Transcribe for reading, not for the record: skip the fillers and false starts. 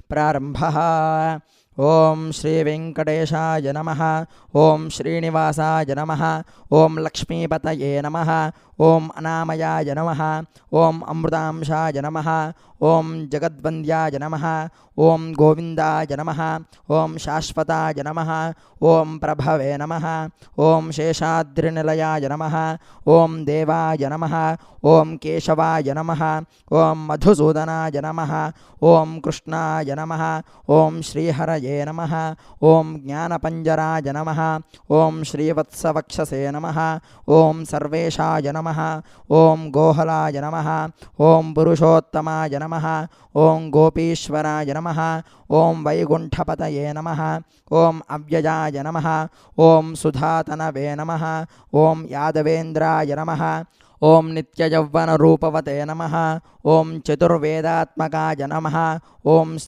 प्रारंभः। ओं श्री वेंकटेशाय नमः। ओं श्रीनिवासाय नमः। ओं लक्ष्मीपतये नमः। ओं अनामयाय नमः। ओं अमृतांशाय नमः। ओं जगद्वन्द्याय नमः। ओं गोविन्दाय नमः। ओं शाश्वताय नमः। ओं प्रभवे नमः। ओं शेषाद्रिनिलयाय नमः। ओं देवाय नमः। ओं केशवाय नमः। ओं मधुसूदनाय नमः। ओं कृष्णाय नमः। ओं श्रीहरये नमः। ओं ज्ञानपञ्जराय नमः। ओं श्रीवत्सवक्षसे नमः। ओं सर्वेशाय नमः। ओं गोहलाय नमः। ओं पुरुषोत्तमाय नमः। ओं गोपीश्वराय नमः। ओं वैकुण्ठपतये नमः। ओं अव्ययाय नमः। ओं सुधातनवे नमः। ओं यादवेन्द्राय नमः। ओं नित्ययौवनरूपवते नमः। ओं चतुर्वेदात्मकाय नमः। ओं